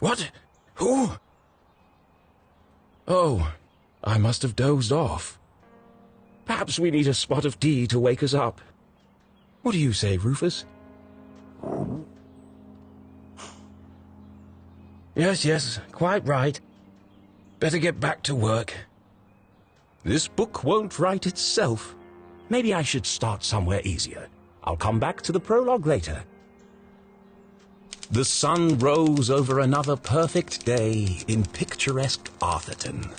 What? Who? Oh, I must have dozed off. Perhaps we need a spot of tea to wake us up. What do you say, Rufus? Yes, quite right. Better get back to work. This book won't write itself. Maybe I should start somewhere easier. I'll come back to the prologue later. The sun rose over another perfect day in picturesque Arthurton.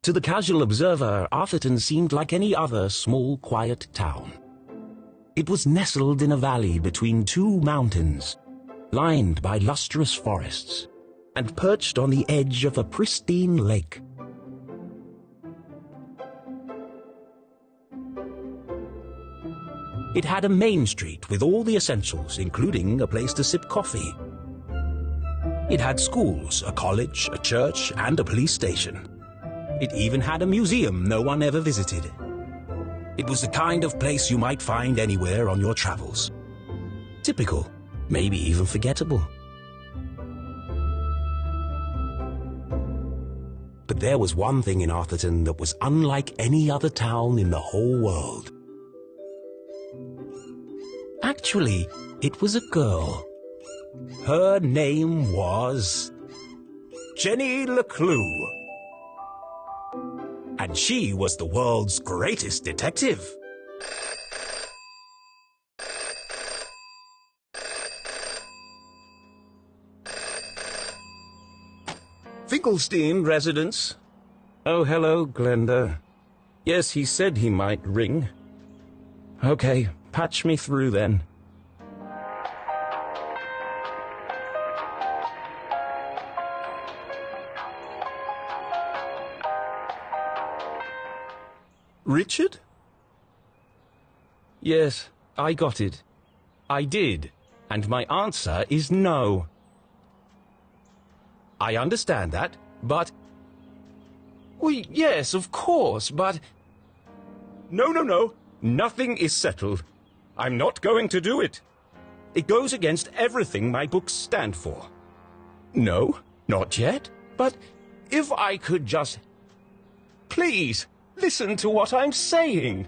To the casual observer, Arthurton seemed like any other small, quiet town. It was nestled in a valley between two mountains, lined by lustrous forests, and perched on the edge of a pristine lake. It had a main street with all the essentials, including a place to sip coffee. It had schools, a college, a church, and a police station. It even had a museum no one ever visited. It was the kind of place you might find anywhere on your travels. Typical, maybe even forgettable. But there was one thing in Arthurton that was unlike any other town in the whole world. Actually, it was a girl. Her name was Jenny LeClue. And she was the world's greatest detective. Finkelstein residence. Oh, hello, Glenda. Yes, he said he might ring. Okay, patch me through then. Richard? Yes, I got it. I did, and my answer is no. I understand that, but... Well, yes, of course, but... No. Nothing is settled. I'm not going to do it. It goes against everything my books stand for. No, not yet. But if I could just... Please, listen to what I'm saying.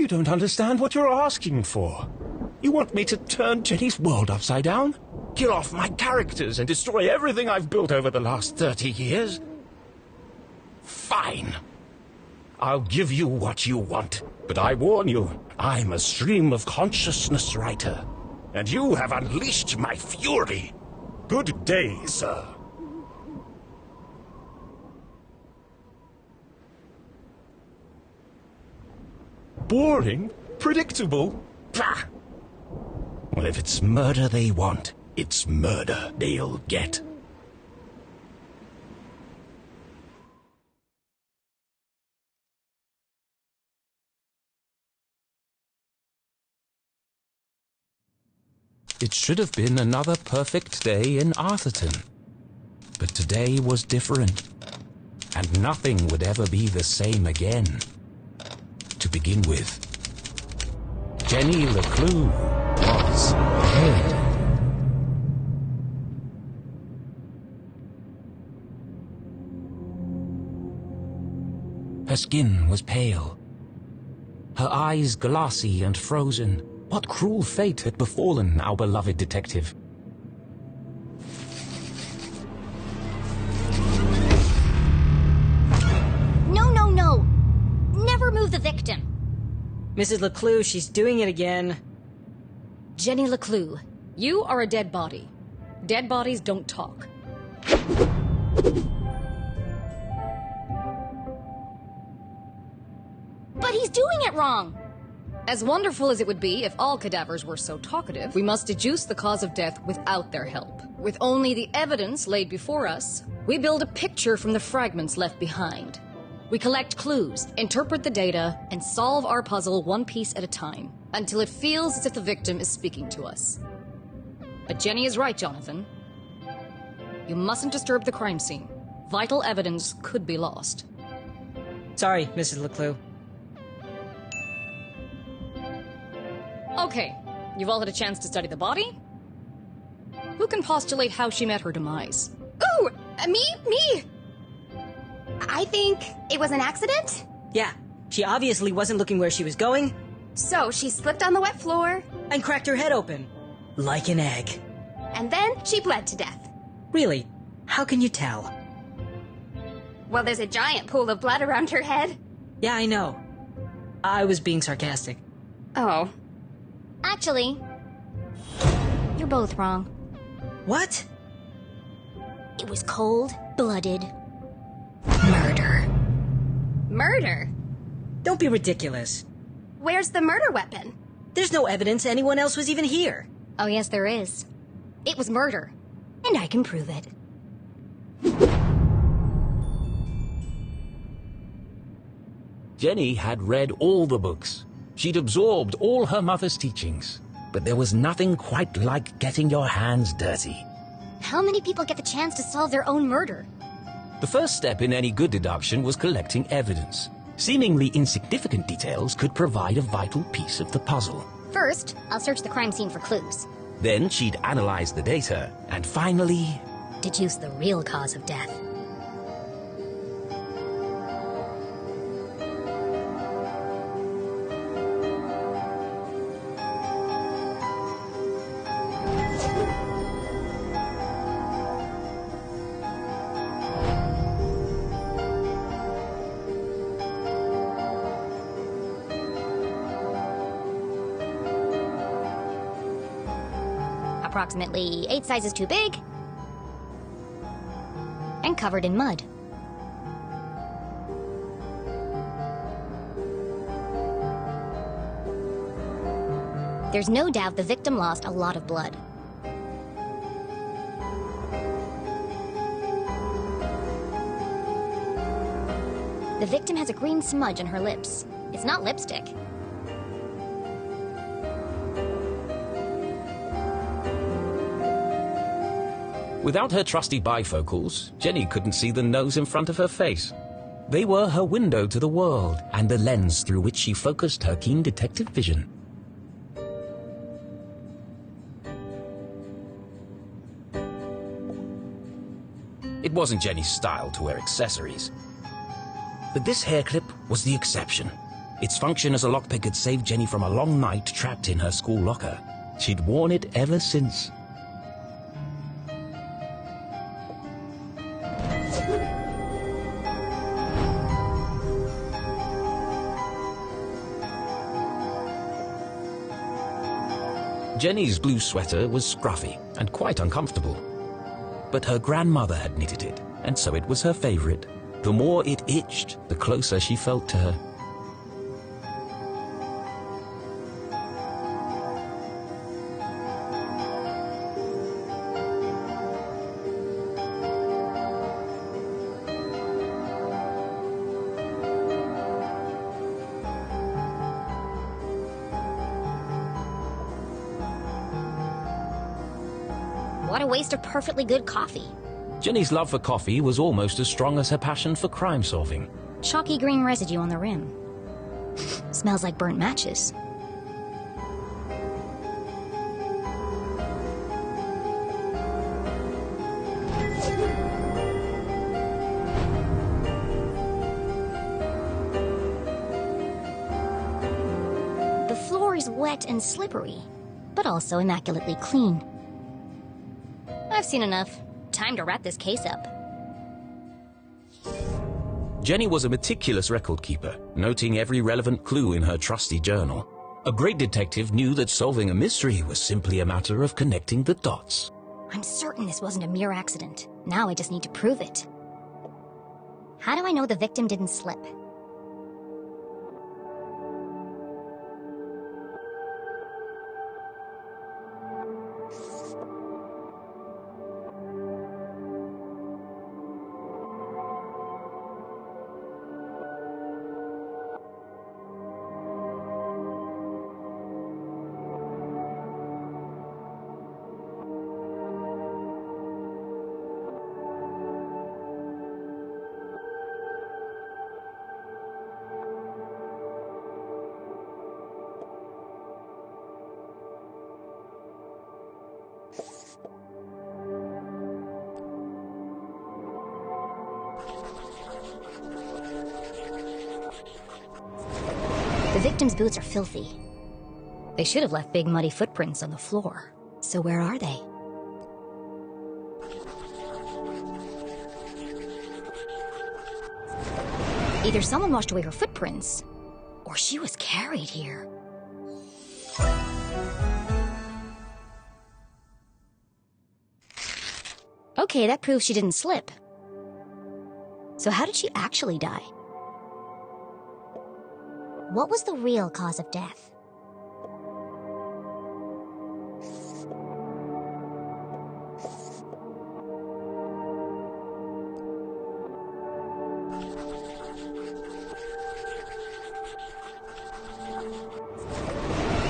You don't understand what you're asking for. You want me to turn Jenny's world upside down? Kill off my characters and destroy everything I've built over the last 30 years? Fine. I'll give you what you want, but I warn you, I'm a stream of consciousness writer, and you have unleashed my fury. Good day, sir. Boring? Predictable? Bah! Well, if it's murder they want, it's murder they'll get. It should have been another perfect day in Arthurton. But today was different, and nothing would ever be the same again. To begin with, Jenny LeClue was dead. Her skin was pale, her eyes glassy and frozen. What cruel fate had befallen our beloved detective? No, no, no! Never move the victim! Mrs. LeClue, she's doing it again. Jenny LeClue, you are a dead body. Dead bodies don't talk. But he's doing it wrong! As wonderful as it would be if all cadavers were so talkative, we must deduce the cause of death without their help. With only the evidence laid before us, we build a picture from the fragments left behind. We collect clues, interpret the data, and solve our puzzle one piece at a time, until it feels as if the victim is speaking to us. But Jenny is right, Jonathan. You mustn't disturb the crime scene. Vital evidence could be lost. Sorry, Mrs. LeClue. Okay, you've all had a chance to study the body? Who can postulate how she met her demise? Ooh! Me! I think it was an accident? Yeah, she obviously wasn't looking where she was going. So she slipped on the wet floor. And cracked her head open. Like an egg. And then she bled to death. Really? How can you tell? Well, there's a giant pool of blood around her head. Yeah, I know. I was being sarcastic. Oh. Actually, you're both wrong. What? It was cold-blooded murder. Murder? Don't be ridiculous. Where's the murder weapon? There's no evidence anyone else was even here. Oh, yes, there is. It was murder. And I can prove it. Jenny had read all the books. She'd absorbed all her mother's teachings. But there was nothing quite like getting your hands dirty. How many people get the chance to solve their own murder? The first step in any good deduction was collecting evidence. Seemingly insignificant details could provide a vital piece of the puzzle. First, I'll search the crime scene for clues. Then she'd analyze the data, and finally... deduce the real cause of death. Approximately 8 sizes too big, and covered in mud. There's no doubt the victim lost a lot of blood. The victim has a green smudge on her lips. It's not lipstick. Without her trusty bifocals, Jenny couldn't see the nose in front of her face. They were her window to the world, and the lens through which she focused her keen detective vision. It wasn't Jenny's style to wear accessories. But this hair clip was the exception. Its function as a lockpick had saved Jenny from a long night trapped in her school locker. She'd worn it ever since. Jenny's blue sweater was scruffy and quite uncomfortable. But her grandmother had knitted it, and so it was her favorite. The more it itched, the closer she felt to her. What a waste of perfectly good coffee. Jenny's love for coffee was almost as strong as her passion for crime solving. Chalky green residue on the rim. Smells like burnt matches. The floor is wet and slippery, but also immaculately clean. I've seen enough. Time to wrap this case up. Jenny was a meticulous record keeper, noting every relevant clue in her trusty journal. A great detective knew that solving a mystery was simply a matter of connecting the dots. I'm certain this wasn't a mere accident. Now I just need to prove it. How do I know the victim didn't slip? The victim's boots are filthy. They should have left big muddy footprints on the floor. So where are they? Either someone washed away her footprints, or she was carried here. Okay, that proves she didn't slip. So how did she actually die? What was the real cause of death?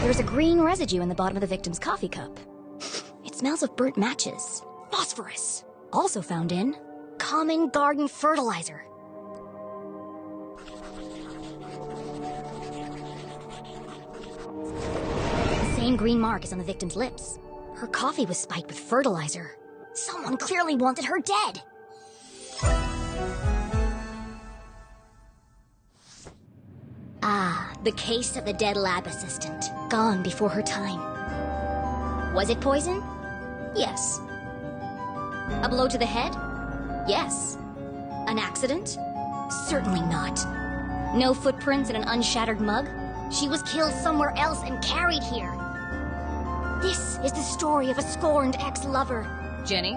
There's a green residue in the bottom of the victim's coffee cup. It smells of burnt matches. Phosphorus. Also found in common garden fertilizer. The same green mark is on the victim's lips. Her coffee was spiked with fertilizer. Someone clearly wanted her dead. Ah, the case of the dead lab assistant. Gone before her time. Was it poison? Yes. A blow to the head? Yes. An accident? Certainly not. No footprints in an unshattered mug? She was killed somewhere else and carried here. This is the story of a scorned ex-lover. Jenny?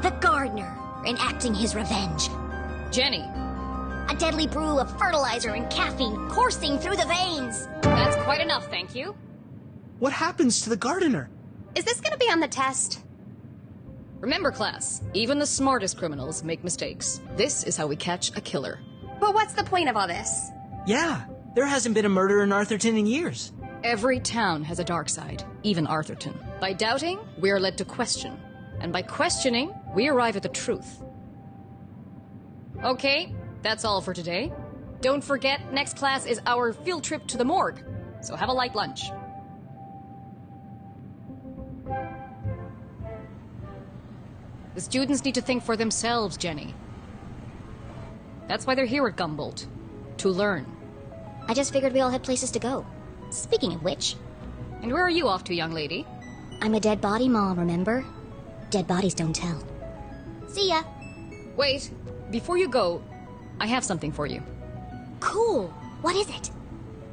The gardener, enacting his revenge. Jenny! A deadly brew of fertilizer and caffeine coursing through the veins. That's quite enough, thank you. What happens to the gardener? Is this gonna be on the test? Remember, class, even the smartest criminals make mistakes. This is how we catch a killer. But what's the point of all this? Yeah, there hasn't been a murder in Arthurton in years. Every town has a dark side, even Arthurton. By doubting, we are led to question. And by questioning, we arrive at the truth. Okay, that's all for today. Don't forget, next class is our field trip to the morgue. So have a light lunch. The students need to think for themselves, Jenny. That's why they're here at Gumboldt. To learn. I just figured we all had places to go. Speaking of which... And where are you off to, young lady? I'm a dead body mom, remember? Dead bodies don't tell. See ya! Wait, before you go, I have something for you. Cool! What is it?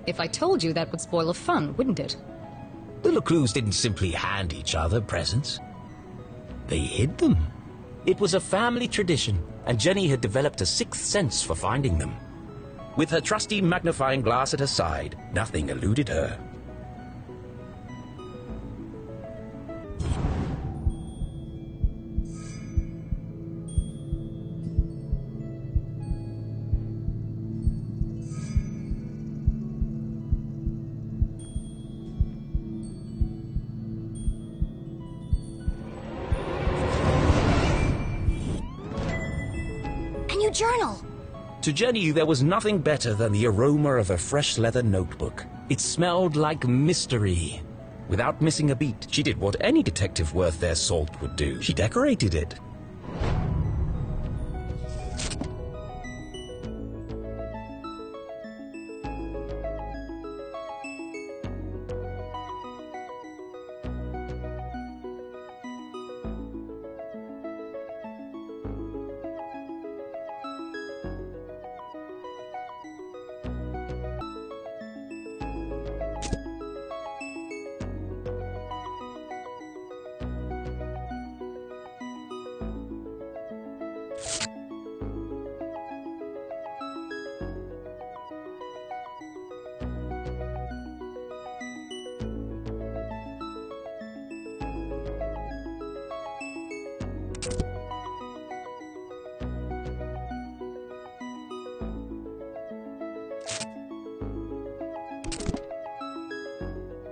If I told you, that would spoil the fun, wouldn't it? The LeClues didn't simply hand each other presents. They hid them. It was a family tradition, and Jenny had developed a sixth sense for finding them. With her trusty magnifying glass at her side, nothing eluded her. Journal! To Jenny, there was nothing better than the aroma of a fresh leather notebook. It smelled like mystery. Without missing a beat, she did what any detective worth their salt would do. She decorated it.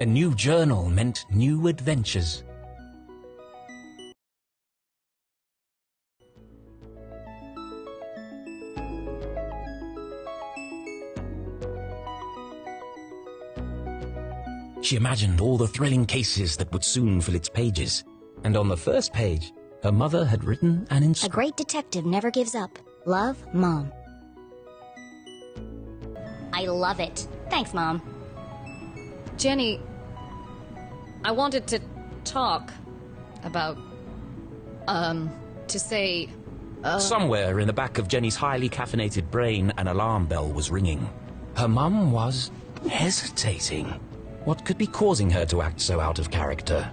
A new journal meant new adventures. She imagined all the thrilling cases that would soon fill its pages. And on the first page, her mother had written an inscription. A great detective never gives up. Love, Mom. I love it. Thanks, Mom. Jenny, I wanted to talk about, to say, Somewhere in the back of Jenny's highly caffeinated brain, an alarm bell was ringing. Her mum was hesitating. What could be causing her to act so out of character?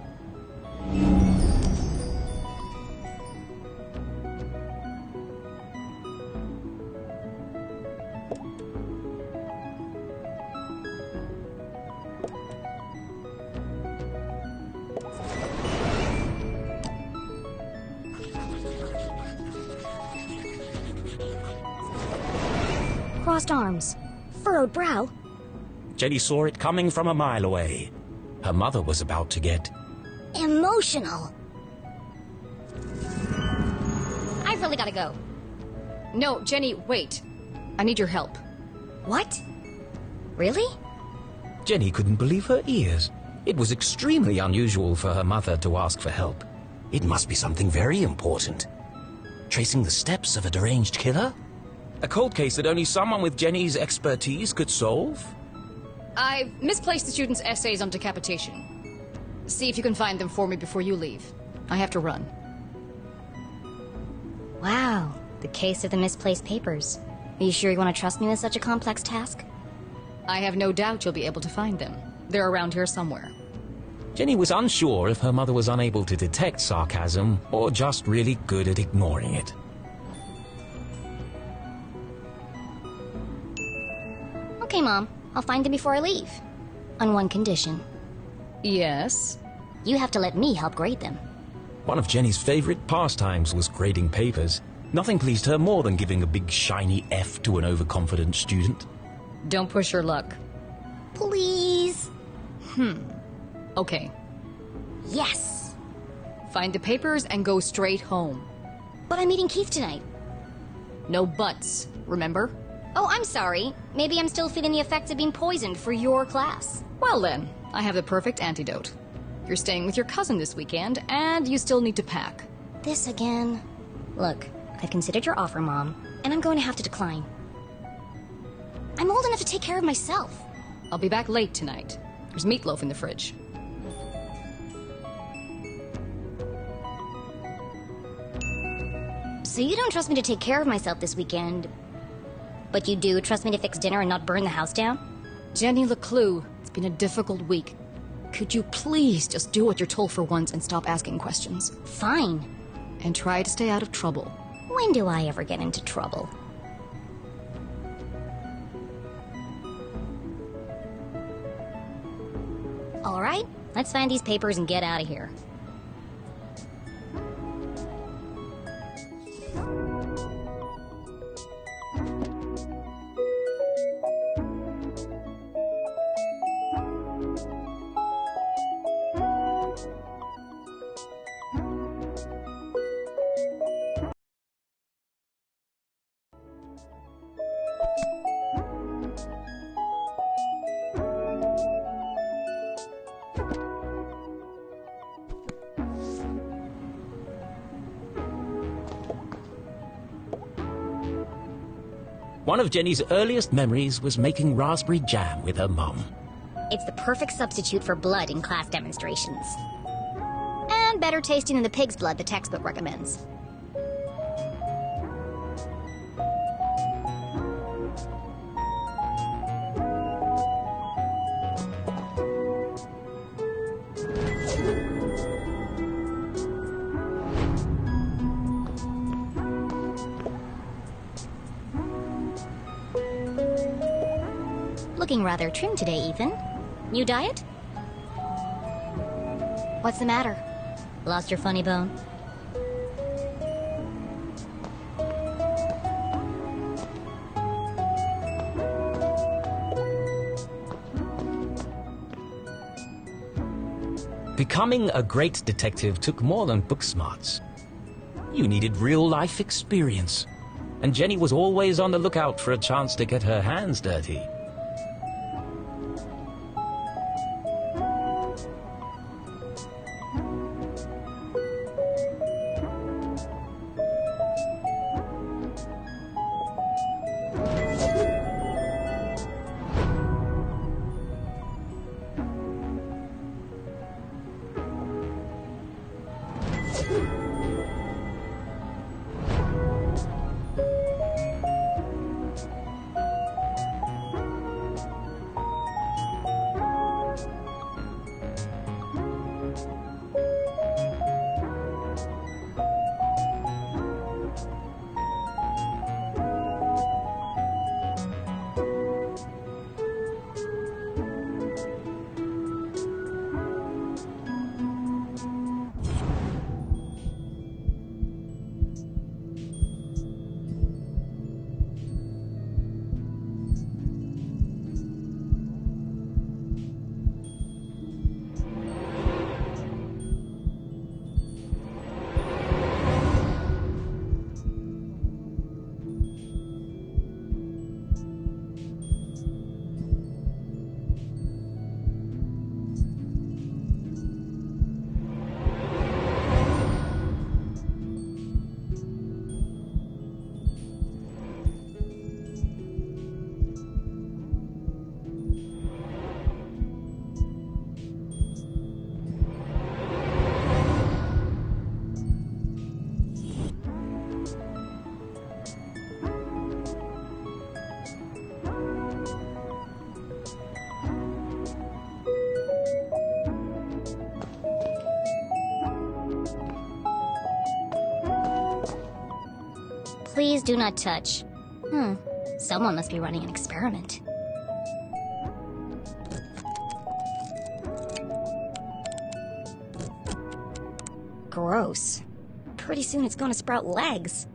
Crossed arms. Furrowed brow. Jenny saw it coming from a mile away. Her mother was about to get Emotional. I've really gotta go. No, Jenny, wait. I need your help. What? Really? Jenny couldn't believe her ears. It was extremely unusual for her mother to ask for help. It must be something very important. Tracing the steps of a deranged killer? A cold case that only someone with Jenny's expertise could solve? I've misplaced the students' essays on decapitation. See if you can find them for me before you leave. I have to run. Wow, the case of the misplaced papers. Are you sure you want to trust me with such a complex task? I have no doubt you'll be able to find them. They're around here somewhere. Jenny was unsure if her mother was unable to detect sarcasm or just really good at ignoring it. Okay, Mom. I'll find them before I leave. On one condition. Yes? You have to let me help grade them. One of Jenny's favorite pastimes was grading papers. Nothing pleased her more than giving a big shiny F to an overconfident student. Don't push your luck. Please. Okay. Yes. Find the papers and go straight home. But I'm meeting Keith tonight. No buts, remember? Oh, I'm sorry. Maybe I'm still feeling the effects of being poisoned for your class. Well then, I have the perfect antidote. You're staying with your cousin this weekend, and you still need to pack. This again? Look, I've considered your offer, Mom, and I'm going to have to decline. I'm old enough to take care of myself. I'll be back late tonight. There's meatloaf in the fridge. So you don't trust me to take care of myself this weekend, but you do trust me to fix dinner and not burn the house down? Jenny LeClue, it's been a difficult week. Could you please just do what you're told for once and stop asking questions? Fine. And try to stay out of trouble. When do I ever get into trouble? All right, let's find these papers and get out of here. One of Jenny's earliest memories was making raspberry jam with her mum. It's the perfect substitute for blood in class demonstrations. And better tasting than the pig's blood the textbook recommends. Looking rather trim today, Ethan. New diet? What's the matter? Lost your funny bone? Becoming a great detective took more than book smarts. You needed real-life experience. And Jenny was always on the lookout for a chance to get her hands dirty. Please do not touch. Someone must be running an experiment. Gross. Pretty soon it's gonna sprout legs.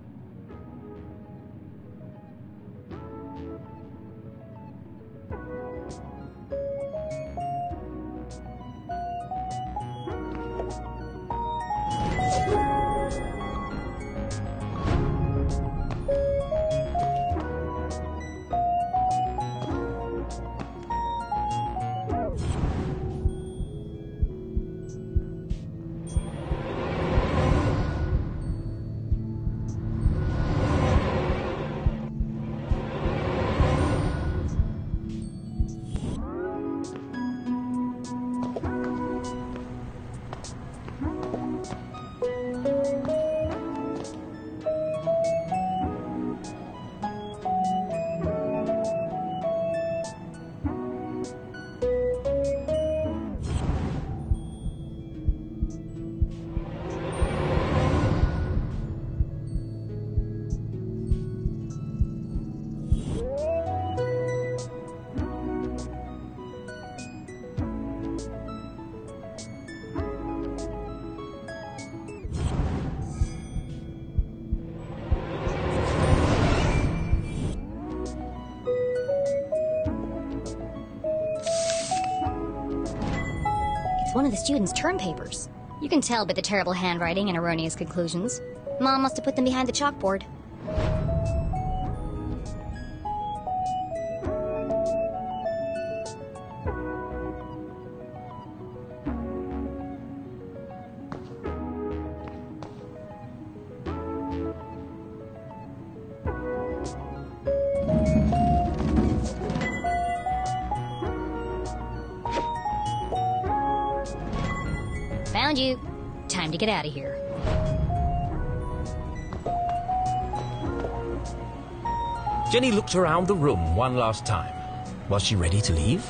It's one of the students' term papers. You can tell by the terrible handwriting and erroneous conclusions. Mom must have put them behind the chalkboard. Found you. Time to get out of here. Jenny looked around the room one last time. Was she ready to leave?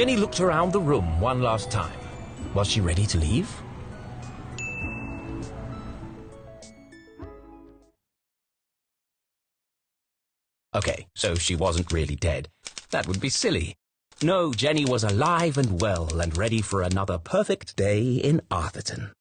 Jenny looked around the room one last time. Was she ready to leave? Okay, so she wasn't really dead. That would be silly. No, Jenny was alive and well and ready for another perfect day in Arthurton.